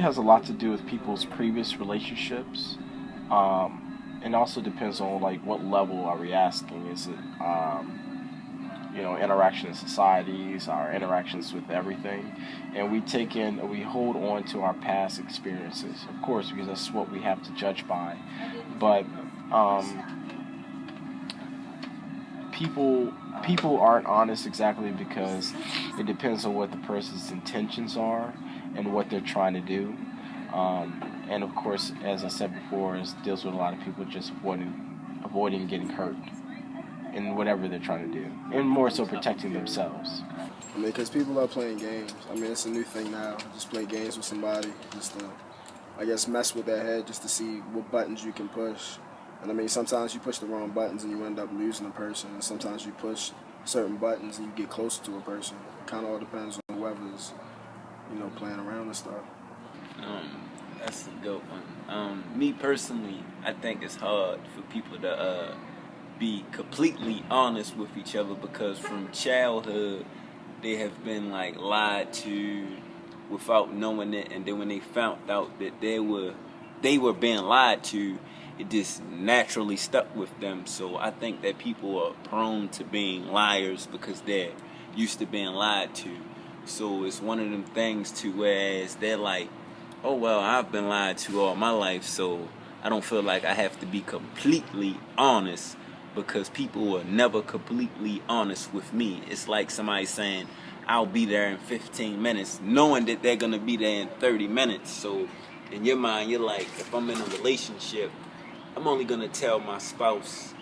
has a lot to do with people's previous relationships. And also depends on like what level are we asking. Is it interaction in societies, our interactions with everything, and we hold on to our past experiences, of course, because that's what we have to judge by. But people aren't honest exactly because it depends on what the person's intentions are and what they're trying to do. And of course, as I said before, it deals with a lot of people just avoiding getting hurt in whatever they're trying to do, and more so protecting themselves. I mean, because people are playing games. I mean, it's a new thing now. Just play games with somebody, just to, I guess, mess with their head, just to see what buttons you can push. And I mean, sometimes you push the wrong buttons and you end up losing a person. And sometimes you push certain buttons and you get closer to a person. It kind of all depends on whoever's, playing around and stuff. That's a good one. Me personally, I think it's hard for people to be completely honest with each other, because from childhood they have been like lied to without knowing it, and then when they found out that they were being lied to, it just naturally stuck with them. So I think that people are prone to being liars because they're used to being lied to. So it's one of them things to whereas they're like, oh well, I've been lied to all my life, so I don't feel like I have to be completely honest, because people are never completely honest with me. It's like somebody saying, I'll be there in 15 minutes, knowing that they're going to be there in 30 minutes. So in your mind, you're like, if I'm in a relationship, I'm only going to tell my spouse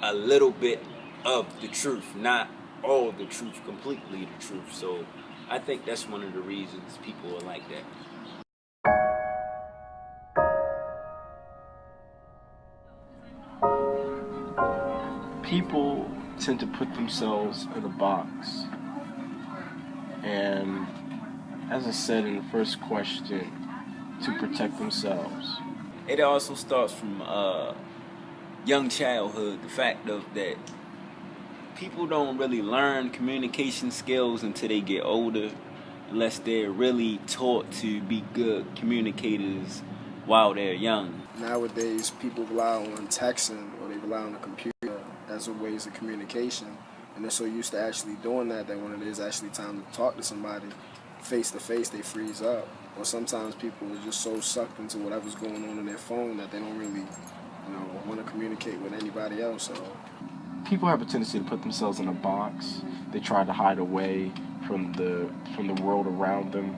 a little bit of the truth, not all the truth, completely the truth. So I think that's one of the reasons people are like that. People tend to put themselves in a box. And as I said in the first question, to protect themselves. It also starts from young childhood, the fact of that people don't really learn communication skills until they get older, unless they're really taught to be good communicators while they're young. Nowadays, people rely on texting or they rely on the computer as a ways of communication, and they're so used to actually doing that when it is actually time to talk to somebody face to face, they freeze up. Or sometimes people are just so sucked into whatever's going on in their phone that they don't really, want to communicate with anybody else. So people have a tendency to put themselves in a box. They try to hide away from the world around them,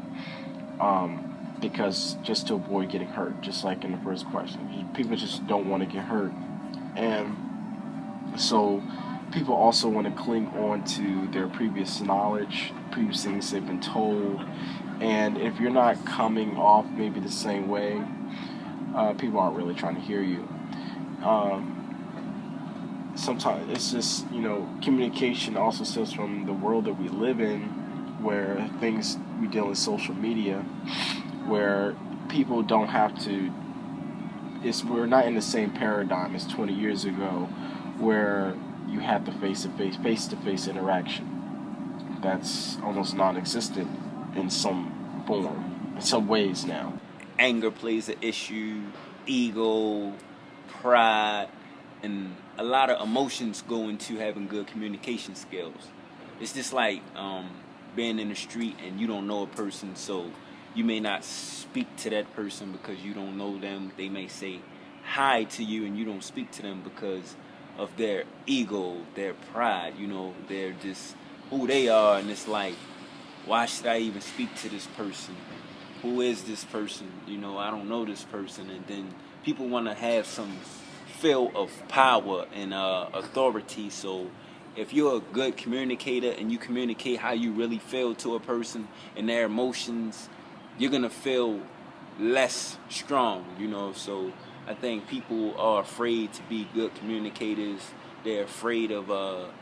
because just to avoid getting hurt. Just like in the first question, people just don't want to get hurt, and so people also want to cling on to their previous knowledge, previous things they've been told, and if you're not coming off maybe the same way, people aren't really trying to hear you. Sometimes it's just, communication also stems from the world that we live in, where we deal with social media, where people don't have to, we're not in the same paradigm as 20 years ago, where you had the face-to-face interaction. That's almost non-existent in some form, in some ways now. Anger plays an issue, ego, pride, and a lot of emotions go into having good communication skills. It's just like being in the street and you don't know a person, so you may not speak to that person because you don't know them. They may say hi to you and you don't speak to them because of their ego, their pride, they're just who they are, and it's like, why should I even speak to this person? Who is this person? I don't know this person. And then people want to have some feel of power and authority. So if you're a good communicator and you communicate how you really feel to a person and their emotions, you're going to feel less strong, so I think people are afraid to be good communicators. They're afraid of a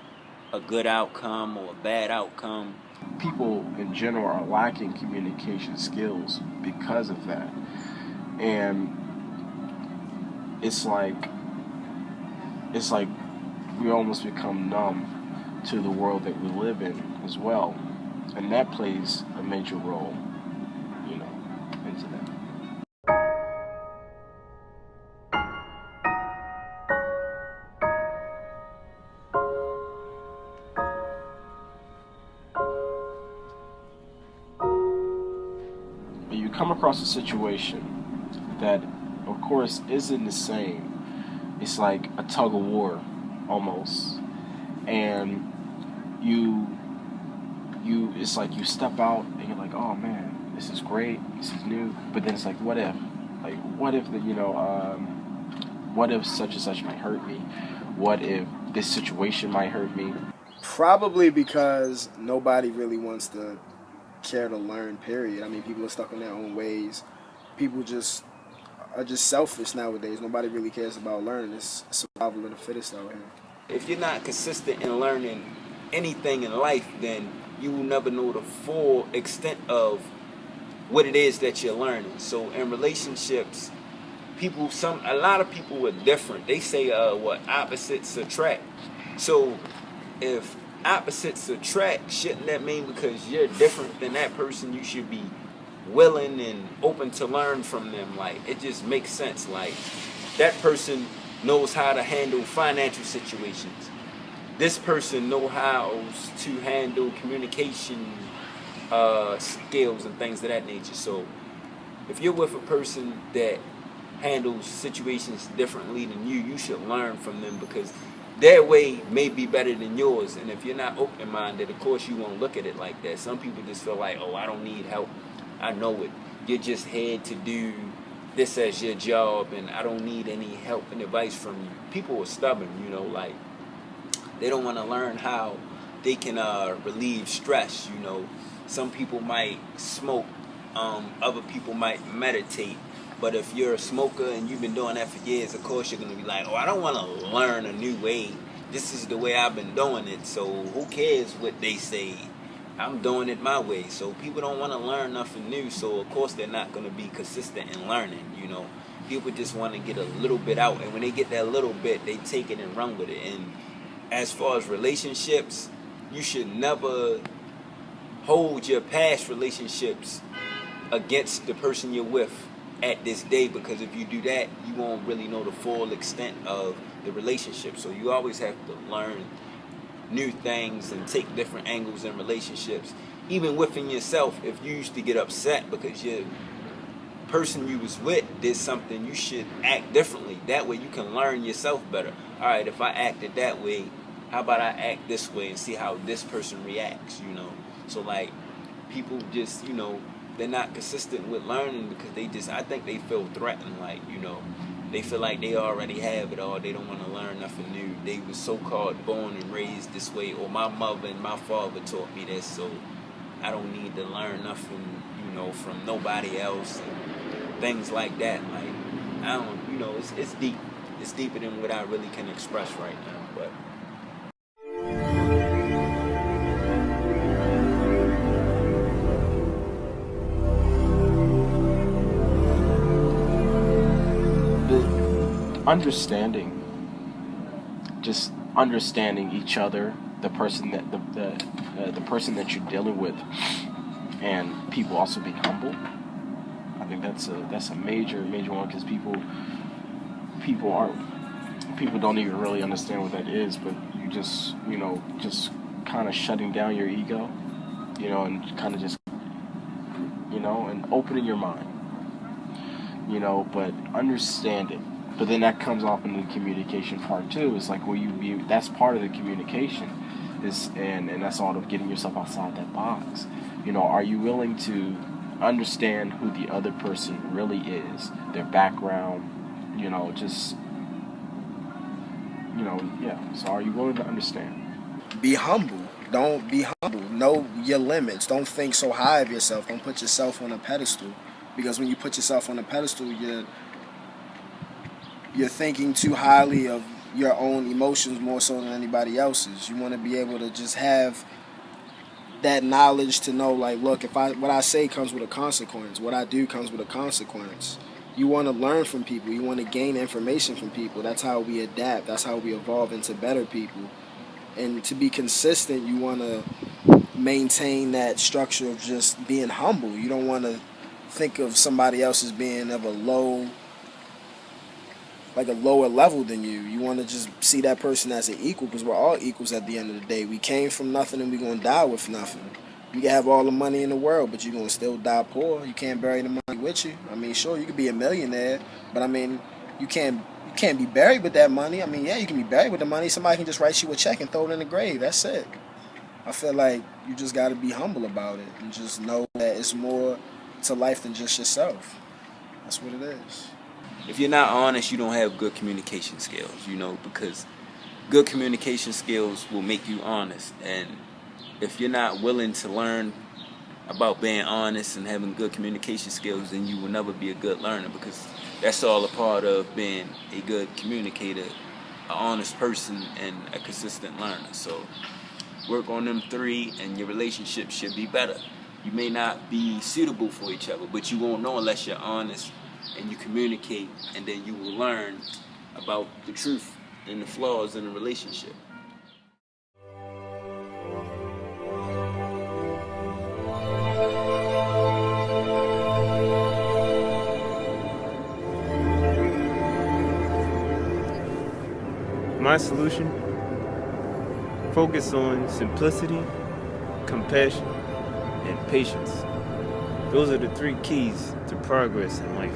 good outcome or a bad outcome. People in general are lacking communication skills because of that. And it's like we almost become numb to the world that we live in as well. And that plays a major role, into that. come across a situation that, of course, isn't the same. It's like a tug of war, almost, and it's like you step out and you're like, oh man, this is great, this is new, but then it's like, what if? Like, what if what if such and such might hurt me? What if this situation might hurt me? Probably because nobody really wants to care to learn, period. I mean, people are stuck in their own ways. People are just selfish nowadays. Nobody really cares about learning. It's survival of the fittest out here. If you're not consistent in learning anything in life, then you will never know the full extent of what it is that you're learning. So in relationships, a lot of people are different. They say what opposites attract. So if opposites attract, shouldn't that mean because you're different than that person, you should be willing and open to learn from them? Like, it just makes sense. Like, that person knows how to handle financial situations. This person knows how to handle communication skills and things of that nature. So if you're with a person that handles situations differently than you should learn from them, because their way may be better than yours. And if you're not open-minded, of course you won't look at it like that. Some people just feel like, oh, I don't need help, I know it. You're just here to do this as your job, and I don't need any help and advice from you. People are stubborn, like they don't want to learn how they can relieve stress. Some people might smoke, other people might meditate. But if you're a smoker and you've been doing that for years, of course you're going to be like, oh, I don't want to learn a new way. This is the way I've been doing it. So who cares what they say? I'm doing it my way. So people don't want to learn nothing new. So of course they're not going to be consistent in learning. People just want to get a little bit out. And when they get that little bit, they take it and run with it. And as far as relationships, you should never hold your past relationships against the person you're with at this day, because if you do that, you won't really know the full extent of the relationship. So you always have to learn new things and take different angles in relationships. Even within yourself, if you used to get upset because your person you was with did something, you should act differently. That way you can learn yourself better. All right, if I acted that way, how about I act this way and see how this person reacts, So like, people just, they're not consistent with learning because I think they feel threatened, like, they feel like they already have it all. They don't want to learn nothing new. They were so-called born and raised this way, or my mother and my father taught me this, so I don't need to learn nothing, from nobody else and things like that. Like, I don't, it's deep. It's deeper than what I really can express right now, but. Just understanding each other, the person that the person that you're dealing with, and people also being humble. I think that's a major one, because people don't even really understand what that is. But you just kind of shutting down your ego, and kind of just and opening your mind, but understanding. But then that comes off in the communication part too. It's like, that's part of the communication, and that's all of getting yourself outside that box. Are you willing to understand who the other person really is, their background, So are you willing to understand? Be humble. Don't be humble. Know your limits. Don't think so high of yourself. Don't put yourself on a pedestal, because when you put yourself on a pedestal, you're thinking too highly of your own emotions more so than anybody else's. You want to be able to just have that knowledge to know, like, look, what I say comes with a consequence. What I do comes with a consequence. You want to learn from people. You want to gain information from people. That's how we adapt. That's how we evolve into better people. And to be consistent, you want to maintain that structure of just being humble. You don't want to think of somebody else as being of a lower level than you. You want to just see that person as an equal, because we're all equals at the end of the day. We came from nothing and we're going to die with nothing. You can have all the money in the world, but you're gonna still die poor. You can't bury the money with you. I mean, sure, you could be a millionaire, but I mean, you can't be buried with that money. I mean, yeah, you can be buried with the money. Somebody can just write you a check and throw it in the grave. That's it. I feel like you just got to be humble about it and just know that it's more to life than just yourself. That's what it is. If you're not honest, you don't have good communication skills, because good communication skills will make you honest. And if you're not willing to learn about being honest and having good communication skills, then you will never be a good learner, because that's all a part of being a good communicator, an honest person, and a consistent learner. So work on them three and your relationship should be better. You may not be suitable for each other, but you won't know unless you're honest and you communicate, and then you will learn about the truth and the flaws in the relationship. My solution? Focus on simplicity, compassion, and patience. Those are the three keys to progress in life.